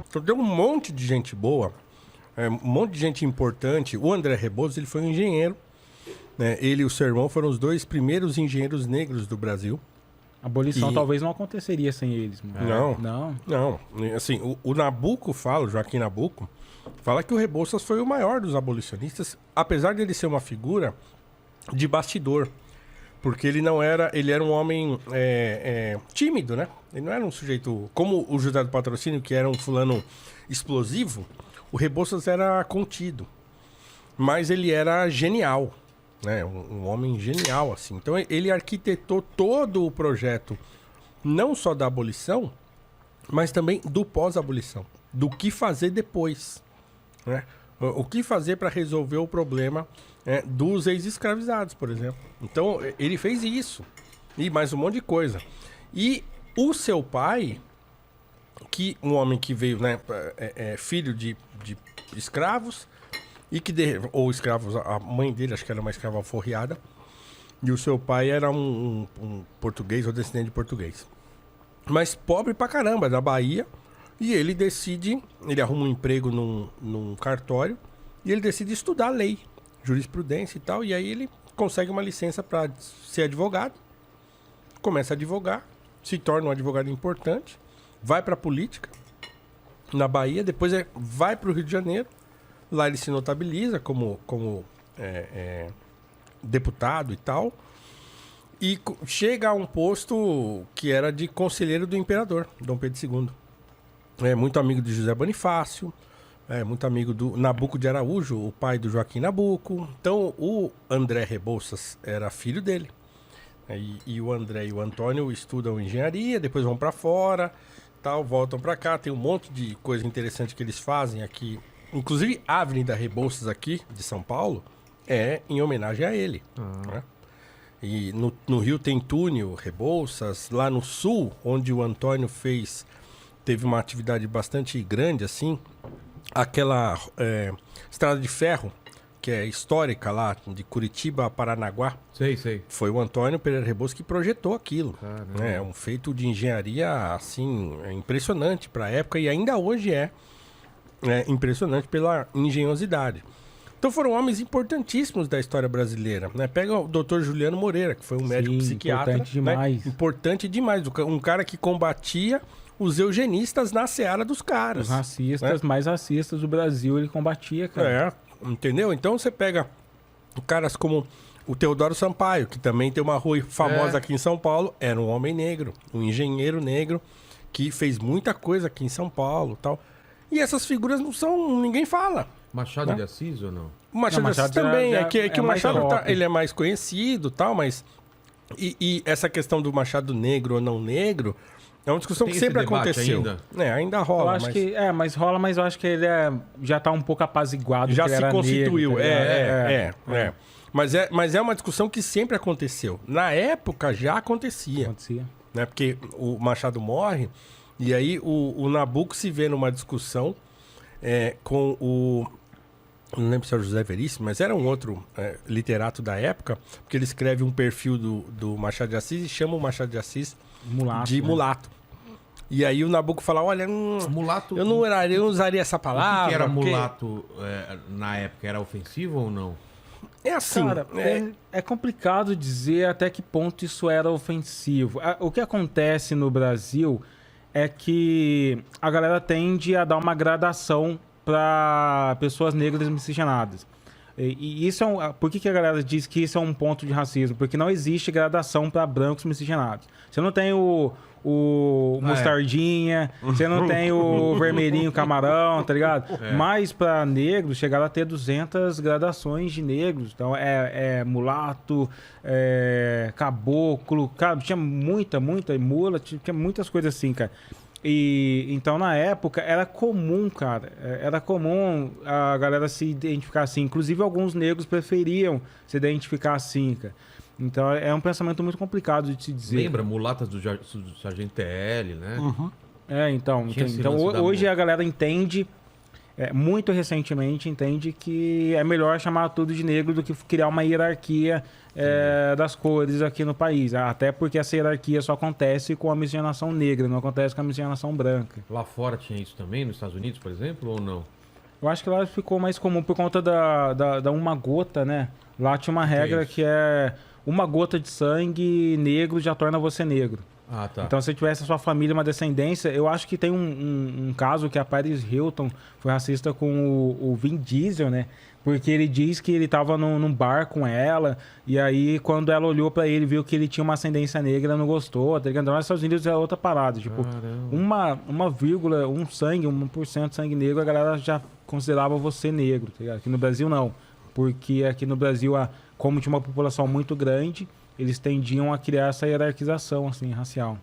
Então tem um monte de gente boa, um monte de gente importante. O André Rebouças, ele foi um engenheiro, né? Ele e o seu irmão foram os dois primeiros engenheiros negros do Brasil. A abolição talvez não aconteceria sem eles, mano. Não. Assim, o Nabuco fala, o Joaquim Nabuco, fala que o Rebouças foi o maior dos abolicionistas, apesar de ele ser uma figura de bastidor. Porque ele não era... Ele era um homem tímido, né? Ele não era um sujeito... Como o José do Patrocínio, que era um fulano explosivo, o Rebouças era contido. Mas ele era genial, né? Um homem genial, assim. Então, ele arquitetou todo o projeto, não só da abolição, mas também do pós-abolição. Do que fazer depois, né? O que fazer para resolver o problema dos ex-escravizados, por exemplo. Então, ele fez isso. E mais um monte de coisa. E o seu pai, um homem que veio, né, filho de escravos, e que ou escravos, a mãe dele, acho que era uma escrava alforriada, e o seu pai era um português ou descendente de português. Mas pobre pra caramba, da Bahia, e ele arruma um emprego num cartório, e ele decide estudar lei, jurisprudência e tal, e aí ele consegue uma licença para ser advogado, começa a advogar, se torna um advogado importante, vai pra política na Bahia, depois vai pro Rio de Janeiro, lá ele se notabiliza como deputado e tal, e chega a um posto que era de conselheiro do imperador, Dom Pedro II. É muito amigo de José Bonifácio, muito amigo do Nabuco de Araújo, o pai do Joaquim Nabuco. Então, o André Rebouças era filho dele. E o André e o Antônio estudam engenharia, depois vão para fora, tal, voltam para cá. Tem um monte de coisa interessante que eles fazem aqui. Inclusive, a Avenida Rebouças aqui, de São Paulo, é em homenagem a ele. Né? E no Rio tem túnel, Rebouças. Lá no Sul, onde o Antônio teve uma atividade bastante grande, assim, aquela estrada de ferro, que é histórica lá, de Curitiba a Paranaguá. Sei. Foi o Antônio Pereira Rebouças que projetou aquilo. Né? É um feito de engenharia, assim, impressionante para a época, e ainda hoje é impressionante pela engenhosidade. Então foram homens importantíssimos da história brasileira. Né? Pega o Dr. Juliano Moreira, que foi um médico psiquiatra. Importante demais. Né? Importante demais. Um cara que combatia os eugenistas na seara dos caras. Os racistas, mais racistas do Brasil, ele combatia, cara. Entendeu? Então você pega caras como o Teodoro Sampaio, que também tem uma rua famosa aqui em São Paulo, era um homem negro, um engenheiro negro, que fez muita coisa aqui em São Paulo e tal. E essas figuras não são... ninguém fala. Machado de Assis ou não? O Machado de Assis também. Que o Machado ele é mais conhecido e tal, mas... E essa questão do Machado negro ou não negro é uma discussão que sempre aconteceu. Ainda rola. Eu acho mas rola, mas eu acho que ele já tá um pouco apaziguado. Já se constituiu. Negro, Mas é uma discussão que sempre aconteceu. Na época já acontecia. Né? Porque o Machado morre... E aí o Nabuco se vê numa discussão com o... Não lembro se era o José Veríssimo, mas era um outro literato da época, porque ele escreve um perfil do Machado de Assis e chama o Machado de Assis de mulato. E aí o Nabuco fala, olha, mulato, eu não usaria essa palavra. O que era mulato na época? Era ofensivo ou não? É assim. Cara, é complicado dizer até que ponto isso era ofensivo. O que acontece no Brasil... é que a galera tende a dar uma gradação para pessoas negras miscigenadas. E isso por que a galera diz que isso é um ponto de racismo? Porque não existe gradação para brancos miscigenados. Você não tem o mostardinha, você não tem o vermelhinho camarão, tá ligado? Mas para negros, chegaram a ter 200 gradações de negros. Então, mulato, caboclo, cara, tinha muita mula, tinha muitas coisas assim, cara. E então, na época, era comum, cara. Era comum a galera se identificar assim. Inclusive, alguns negros preferiam se identificar assim, cara. Então, é um pensamento muito complicado de se dizer. Lembra? Mulatas do Sargento TL, né? Então hoje a galera entende muito recentemente entende que é melhor chamar tudo de negro do que criar uma hierarquia das cores aqui no país. Até porque essa hierarquia só acontece com a miscigenação negra, não acontece com a miscigenação branca. Lá fora tinha isso também, nos Estados Unidos, por exemplo, ou não? Eu acho que lá ficou mais comum por conta da uma gota, né? Lá tinha uma regra que é uma gota de sangue negro já torna você negro. Ah, tá. Então, se tivesse a sua família uma descendência, eu acho que tem um caso que a Paris Hilton foi racista com o Vin Diesel, né? Porque ele diz que ele estava num bar com ela, e aí quando ela olhou pra ele, viu que ele tinha uma ascendência negra, não gostou, tá ligado? Nos Estados Unidos é outra parada, tipo, uma vírgula, um sangue, 1% de sangue negro, a galera já considerava você negro, tá ligado? Aqui no Brasil não, porque aqui no Brasil, como tinha uma população muito grande, eles tendiam a criar essa hierarquização, assim, racial.